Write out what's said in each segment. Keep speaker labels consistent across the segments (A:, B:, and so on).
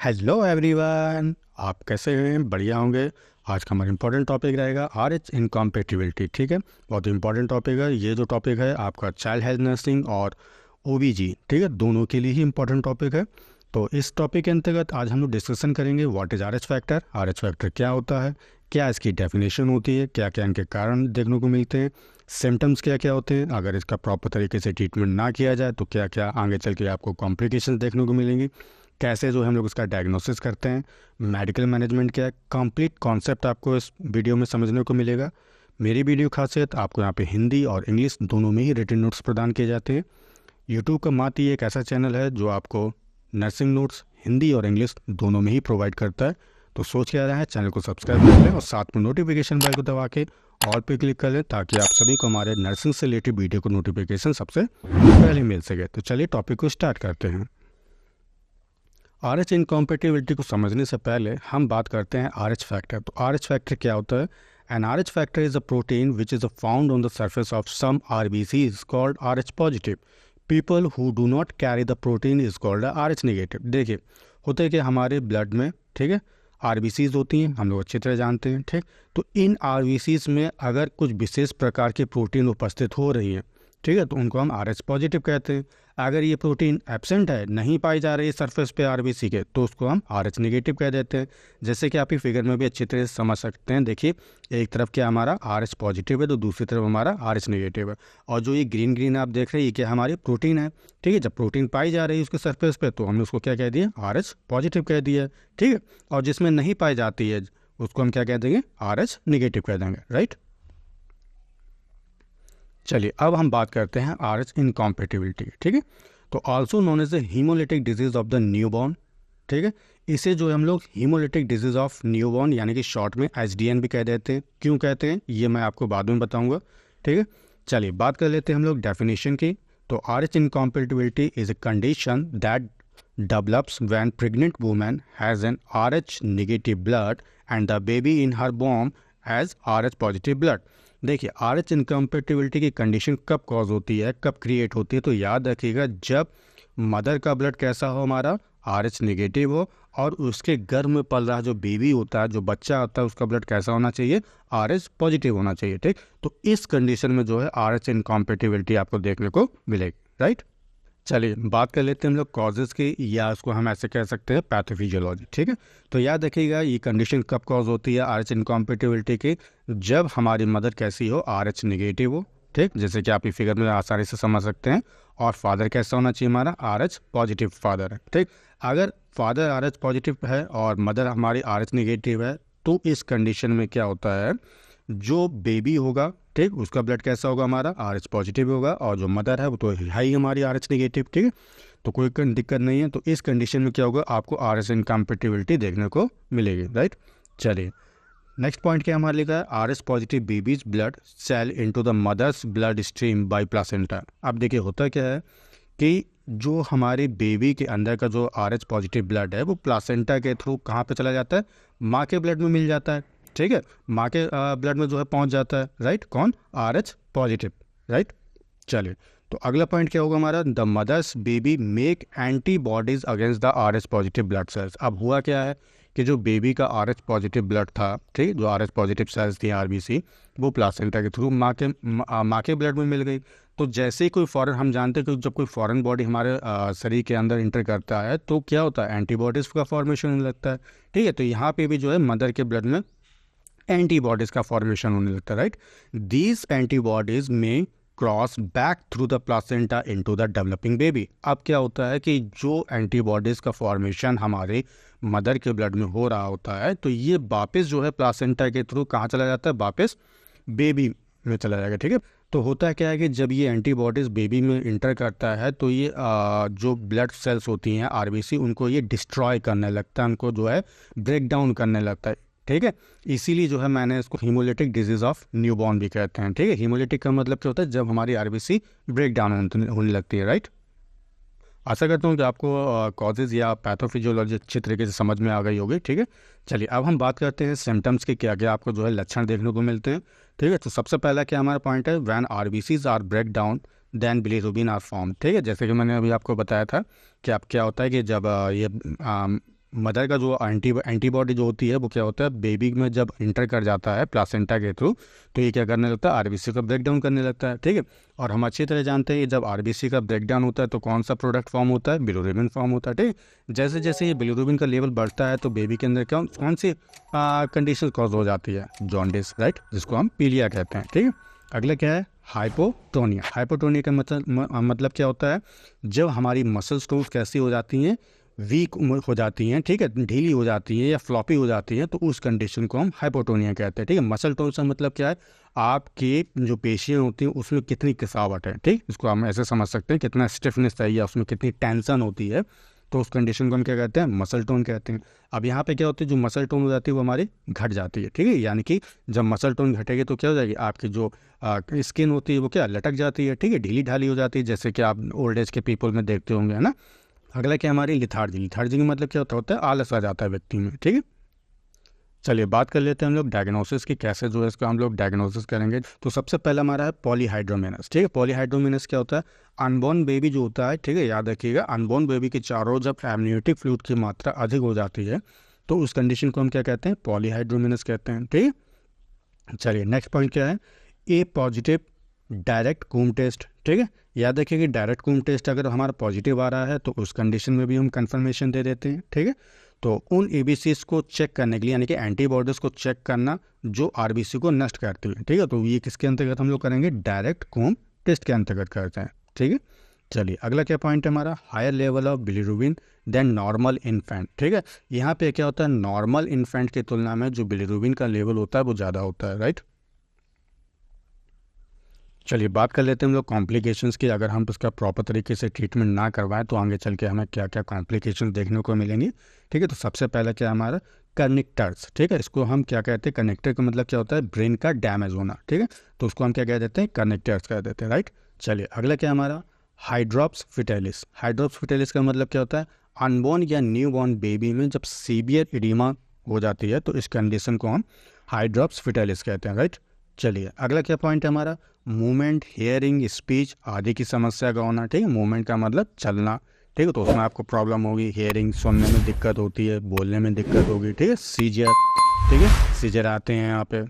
A: Hello everyone, आप कैसे हैं? बढ़िया होंगे। आज का हमारा इंपॉर्टेंट टॉपिक रहेगा RH इनकॉम्पेटिबिलिटी। ठीक है, बहुत इंपॉर्टेंट टॉपिक है। ये जो टॉपिक है आपका चाइल्ड हेल्थ नर्सिंग और OBG, ठीक है, दोनों के लिए ही इंपॉर्टेंट टॉपिक है। तो इस टॉपिक के अंतर्गत आज हम लोग डिस्कशन करेंगे what is RH factor, RH factor क्या होता है, क्या इसकी डेफिनेशन होती है, क्या क्या इनके कारण देखने को मिलते हैं, सिम्टम्स क्या क्या होते हैं, अगर इसका प्रॉपर तरीके से ट्रीटमेंट ना किया जाए तो क्या क्या आगे चल के आपको कॉम्प्लिकेशंस देखने को मिलेंगी, कैसे जो हम लोग उसका डायग्नोसिस करते हैं, मेडिकल मैनेजमेंट क्या है, कंप्लीट कॉन्सेप्ट आपको इस वीडियो में समझने को मिलेगा। मेरी वीडियो खासियत आपको यहाँ पे हिंदी और इंग्लिश दोनों में ही रिटन नोट्स प्रदान किए जाते हैं। यूट्यूब का मात्र एक ऐसा चैनल है जो आपको नर्सिंग नोट्स हिंदी और इंग्लिश दोनों में ही प्रोवाइड करता है। तो सोच क्या रहा है, चैनल को सब्सक्राइब कर लें और साथ में नोटिफिकेशन बेल को दबा के ऑल पे क्लिक कर लें ताकि आप सभी को हमारे नर्सिंग से रिलेटेड वीडियो को नोटिफिकेशन सबसे पहले मिल सके। तो चलिए टॉपिक को स्टार्ट करते हैं। RH इनकॉम्पेटिबिलिटी को समझने से पहले हम बात करते हैं RH फैक्टर। तो RH फैक्टर क्या होता है? An RH factor is a protein which is found on the surface of some RBCs called RH positive. People who do not carry the protein is called RH negative. देखिए, होता है कि हमारे blood में, ठीक है, RBCs होती हैं, हम लोग अच्छी तरह जानते हैं, ठीक। तो इन RBCs में अगर कुछ विशेष प्रकार के प्रोटीन उपस्थित हो रही हैं, ठीक है, तो उनको हम RH पॉजिटिव कहते हैं। अगर ये प्रोटीन एब्सेंट है, नहीं पाई जा रही है सरफेस पे RBC के, तो उसको हम RH नेगेटिव कह देते हैं। जैसे कि आप ये फिगर में भी अच्छी तरह से समझ सकते हैं। देखिए, एक तरफ क्या हमारा RH पॉजिटिव है तो दूसरी तरफ हमारा RH नेगेटिव है। और जो ये ग्रीन ग्रीन आप देख रहे हैं, ये क्या हमारी प्रोटीन है, ठीक है। जब प्रोटीन पाई जा रही है उसके सरफेस पे तो हमने उसको क्या कह दिया? RH पॉजिटिव कह दिया, ठीक है। और जिसमें नहीं पाई जाती है उसको हम क्या कह देंगे? RH नेगेटिव कह देंगे, राइट। चलिए अब हम बात करते हैं RH इनकॉम्पेटिबिलिटी, ठीक है। तो also known as the haemolytic disease of the newborn, ठीक है। इसे जो हम लोग हीमोलिटिक डिजीज ऑफ न्यूबॉर्न यानी कि शॉर्ट में HDN भी कह देते हैं। क्यों कहते हैं ये मैं आपको बाद में बताऊंगा, ठीक है। चलिए बात कर लेते हैं हम लोग डेफिनेशन की। तो RH incompatibility is a condition that develops when pregnant woman has an RH negative blood and the baby in her womb has RH positive blood। देखिए, RH इनकम्पेटिबिलिटी की कंडीशन कब कॉज होती है, कब क्रिएट होती है? तो याद रखिएगा, जब मदर का ब्लड कैसा हो, हमारा RH नेगेटिव हो, और उसके गर्भ में पल रहा जो बेबी होता है, जो बच्चा होता है, उसका ब्लड कैसा होना चाहिए? RH पॉजिटिव होना चाहिए, ठीक। तो इस कंडीशन में जो है RH इनकम्पेटिबिलिटी आपको देखने को मिलेगी, राइट। चलिए बात कर लेते हैं हम लोग कॉजेज़ की, या उसको हम ऐसे कह सकते हैं पैथोफिजियोलॉजी, ठीक है। तो याद रखिएगा, ये कंडीशन कब कॉज होती है RH इनकॉम्पेटिबिलिटी की? जब हमारी मदर कैसी हो? RH नेगेटिव हो, ठीक, जैसे कि आप ये फिगर में आसानी से समझ सकते हैं। और फादर कैसा होना चाहिए? हमारा RH पॉजिटिव फादर है, ठीक। अगर फादर RH पॉजिटिव है और मदर हमारी RH नेगेटिव है, तो इस कंडीशन में क्या होता है, जो बेबी होगा, ठीक, उसका ब्लड कैसा होगा? हमारा RH पॉजिटिव होगा, और जो मदर है वो तो है ही हमारी RH नेगेटिव, ठीक है। तो कोई दिक्कत नहीं है। तो इस कंडीशन में क्या होगा? आपको RH इनकम्पेटिबिलिटी देखने को मिलेगी, राइट। चलिए नेक्स्ट पॉइंट क्या हमारे लिखा है? RH positive babies blood cell into the mother's blood stream by placenta. अब देखिए, होता क्या है कि जो हमारे बेबी के अंदर का जो RH पॉजिटिव ब्लड है वो प्लासेंटा के थ्रू कहाँ पे चला जाता है? माँ के ब्लड में मिल जाता है, ठीक है। माँ के ब्लड में जो है पहुँच जाता है, राइट। कौन? RH positive, right. चलिए, तो अगला पॉइंट क्या होगा हमारा? The mother's baby make antibodies against the RH positive blood cells. अब हुआ क्या है कि जो बेबी का RH पॉजिटिव ब्लड था, ठीक, जो RH पॉजिटिव सेल्स थी RBC, वो प्लासेंटा के थ्रू माँ के ब्लड में मिल गई। तो जैसे ही कोई फॉरेन, हम जानते हैं कि जब कोई फॉरेन बॉडी हमारे शरीर के अंदर इंटर करता है तो क्या होता है? एंटीबॉडीज़ का फॉर्मेशन होने लगता है, ठीक है। तो यहाँ पे भी जो है मदर के ब्लड में एंटीबॉडीज का फॉर्मेशन होने लगता है, राइट। दीज एंटीबॉडीज में cross back through the placenta into the developing baby. अब क्या होता है कि जो एंटीबॉडीज का फॉर्मेशन हमारे मदर के ब्लड में हो रहा होता है, तो ये वापस जो है प्लासेंटा के थ्रू कहाँ चला जाता है? वापस बेबी में चला जाएगा, ठीक है। तो होता क्या है कि जब ये एंटीबॉडीज बेबी में इंटर करता है तो ये जो ब्लड सेल्स होती हैं RBC, उनको ये डिस्ट्रॉय करने लगता है, उनको जो है ब्रेक डाउन करने लगता है, ठीक है। इसीलिए जो है मैंने इसको हीमोलिटिक डिजीज ऑफ न्यूबॉर्न भी कहते हैं, ठीक है। हीमोलिटिक का मतलब क्या होता है? जब हमारी RBC ब्रेक डाउन होने लगती है, राइट। आशा करता हूँ कि आपको कॉजेज़ या पैथोफिजियोलॉजी अच्छी तरीके से समझ में आ गई होगी, ठीक है। चलिए अब हम बात करते हैं सिम्टम्स के, क्या क्या आपको जो है लक्षण देखने को मिलते हैं, ठीक है। तो सबसे पहला क्या हमारा पॉइंट है? When RBCs are break down then bilirubin are form, ठीक है। जैसे कि मैंने अभी आपको बताया था कि अब क्या होता है कि जब ये मदर का जो एंटीबॉडी जो होती है वो क्या होता है, बेबी में जब इंटर कर जाता है प्लासेंटा के थ्रू, तो ये क्या करने लगता है, आरबीसी का ब्रेक डाउन करने लगता है, ठीक है। और हम अच्छी तरह जानते हैं जब आरबीसी का ब्रेक डाउन होता है तो कौन सा प्रोडक्ट फॉर्म होता है, बिलिरुबिन फॉर्म होता है, ठीक है। जैसे जैसे ये बिलिरुबिन का लेवल बढ़ता है तो बेबी के अंदर कौन सी कंडीशन कॉज हो जाती है, जॉन्डिस, राइट, जिसको हम पीलिया कहते हैं, ठीक है। अगला क्या है, हाइपोटोनिया। हाइपोटोनिया का मतलब क्या होता है, जब हमारी मसल स्टोन्स कैसी हो जाती हैं, वीक हो जाती हैं, ठीक है, ढीली हो जाती है या फ्लॉपी हो जाती है, तो उस कंडीशन को हम हाइपोटोनिया कहते हैं, ठीक है। मसल टोन का मतलब क्या है, आपकी जो पेशियाँ होती हैं उसमें कितनी कसावट है, ठीक, इसको हम ऐसे समझ सकते हैं, कितना स्टिफनेस चाहिए, उसमें कितनी टेंशन होती है, तो उस कंडीशन को हम क्या कहते हैं, मसल टोन कहते हैं। अब यहाँ पे क्या होती है, जो मसल टोन हो जाती है वो हमारी घट जाती है, ठीक है, यानी कि जब मसल टोन घटेगी तो क्या हो जाएगी, आपकी जो स्किन होती है वो क्या लटक जाती है, ठीक है, ढीली ढाली हो जाती है, जैसे कि आप ओल्ड एज के पीपल में देखते होंगे, है ना। अगला क्या हमारी लिथार्जी। लिथार्जी का मतलब क्या होता है, आलस आ जाता है व्यक्ति में, ठीक है। चलिए बात कर लेते हैं हम लोग डायग्नोसिस की, कैसे जो है इसका हम लोग डायग्नोसिस करेंगे। तो सबसे पहला हमारा है पॉलीहाइड्रोमेनस, ठीक है। पॉलीहाइड्रोमेनस क्या होता है, अनबॉर्न बेबी जो होता है, ठीक है, याद रखिएगा, अनबॉर्न बेबी के चारों जब एमनियोटिक फ्लूइड की मात्रा अधिक हो जाती है तो उस कंडीशन को हम क्या कहते हैं, पॉलीहाइड्रोमेनस कहते हैं, ठीक है। चलिए नेक्स्ट पॉइंट क्या है, ए पॉजिटिव डायरेक्ट कूम टेस्ट, ठीक है। याद रखिए कि डायरेक्ट कूम टेस्ट अगर हमारा पॉजिटिव आ रहा है तो उस कंडीशन में भी हम कंफर्मेशन दे देते हैं, ठीक है। तो उन एबीसीज को चेक करने के लिए, यानी कि एंटीबॉडीज को चेक करना जो आरबीसी को नष्ट करती है, ठीक है, तो ये किसके अंतर्गत हम लोग करेंगे, डायरेक्ट कूम टेस्ट के अंतर्गत करते हैं, ठीक है। चलिए अगला क्या पॉइंट है हमारा, higher level of bilirubin then normal infant, ठीक है। यहाँ पे क्या होता है, नॉर्मल इन्फेंट की तुलना में जो बिलिरुबिन का लेवल होता है वो ज़्यादा होता है, राइट। चलिए बात कर लेते हैं हम लोग कॉम्प्लिकेशंस की। अगर हम उसका प्रॉपर तरीके से ट्रीटमेंट ना करवाएं तो आगे चल के हमें क्या क्या कॉम्प्लिकेशंस देखने को मिलेंगी, ठीक है। तो सबसे पहले क्या हमारा कनेक्टर्स, ठीक है, इसको हम क्या कहते हैं, कनेक्टर का मतलब क्या होता है, ब्रेन का डैमेज होना, ठीक है, तो उसको हम क्या कह देते हैं, कनेक्टर्स कह देते हैं, राइट। चलिए अगला क्या हमारा हाइड्रोप्स फिटेलिस। हाइड्रोप्स फिटेलिस का मतलब क्या होता है, अनबॉर्न या न्यू बॉर्न बेबी में जब सीवियर एडिमा हो जाती है तो इस कंडीशन को हम हाइड्रोप्स फिटेलिस कहते हैं, राइट। चलिए अगला क्या पॉइंट है हमारा, मूवमेंट, हियरिंग, स्पीच आदि की समस्या का होना, ठीक है। मूवमेंट का मतलब चलना, ठीक है, तो उसमें आपको प्रॉब्लम होगी, हियरिंग सुनने में दिक्कत होती है, बोलने में दिक्कत होगी, ठीक है। सीजर, ठीक है, सीजर आते हैं यहाँ पे।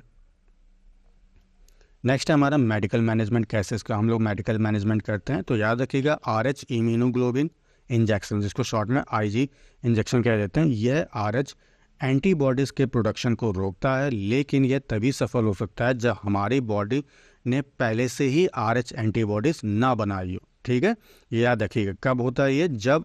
A: नेक्स्ट है हमारा मेडिकल मैनेजमेंट, कैसे इसका हम लोग मेडिकल मैनेजमेंट करते हैं, तो याद रखिएगा RH इम्यूनोग्लोबिन इंजेक्शन, जिसको शॉर्ट में IG इंजेक्शन कह देते हैं, यह RH एंटीबॉडीज़ के प्रोडक्शन को रोकता है, लेकिन यह तभी सफल हो सकता है जब हमारी बॉडी ने पहले से ही RH एंटीबॉडीज़ ना बनाई हो, ठीक है। ये याद रखिएगा, कब होता है ये, जब,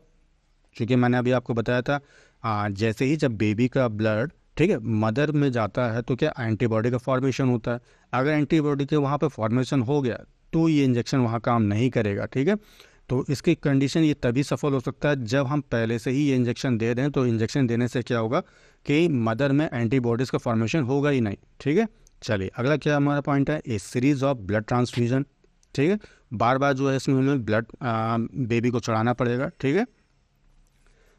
A: चूँकि मैंने अभी आपको बताया था जैसे ही जब बेबी का ब्लड, ठीक है, मदर में जाता है तो क्या एंटीबॉडी का फॉर्मेशन होता है। अगर एंटीबॉडी के वहाँ पे फॉर्मेशन हो गया तो ये इंजेक्शन वहाँ काम नहीं करेगा, ठीक है। तो इसकी कंडीशन ये तभी सफल हो सकता है जब हम पहले से ही ये इंजेक्शन दे दें, तो इंजेक्शन देने से क्या होगा कि मदर में एंटीबॉडीज़ का फॉर्मेशन होगा ही नहीं, ठीक है। चलिए अगला क्या हमारा पॉइंट है, ए सीरीज ऑफ ब्लड ट्रांसफ्यूजन, ठीक है, बार बार जो है इसमें हमें ब्लड बेबी को चढ़ाना पड़ेगा, ठीक है।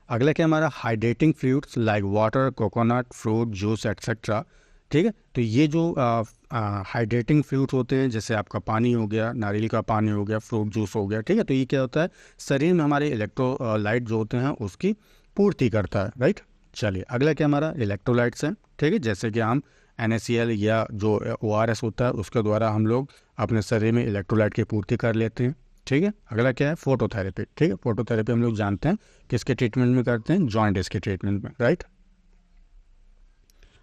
A: अगला क्या हमारा hydrating fluids like water, coconut, fruit juice etcetera, ठीक है। तो ये जो हाइड्रेटिंग फ्लूइड्स होते हैं, जैसे आपका पानी हो गया, नारियल का पानी हो गया, फ्रूट जूस हो गया, ठीक है, तो ये क्या होता है, शरीर में हमारे इलेक्ट्रोलाइट जो होते हैं उसकी पूर्ति करता है, राइट। चलिए अगला क्या हमारा इलेक्ट्रोलाइट्स हैं, ठीक है, जैसे कि हम NaCl या जो ORS होता है उसके द्वारा हम लोग अपने शरीर में इलेक्ट्रोलाइट की पूर्ति कर लेते हैं, ठीक है। अगला क्या है फोटोथेरेपी, ठीक है, फोटोथेरेपी हम लोग जानते हैं किसके ट्रीटमेंट में करते हैं, जॉइंटिस के ट्रीटमेंट में, राइट।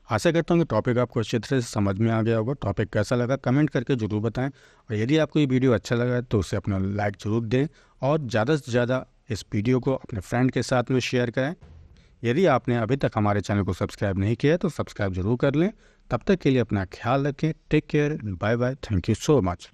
A: आशा करता हूँ कि टॉपिक आपको अच्छी तरह से समझ में आ गया होगा। टॉपिक कैसा लगा कमेंट करके ज़रूर बताएं, और यदि आपको ये वीडियो अच्छा लगा तो उसे अपना लाइक ज़रूर दें और ज़्यादा से ज़्यादा इस वीडियो को अपने फ्रेंड के साथ में शेयर करें। यदि आपने अभी तक हमारे चैनल को सब्सक्राइब नहीं किया तो सब्सक्राइब जरूर कर लें। तब तक के लिए अपना ख्याल रखें, take care, bye bye, thank you so much.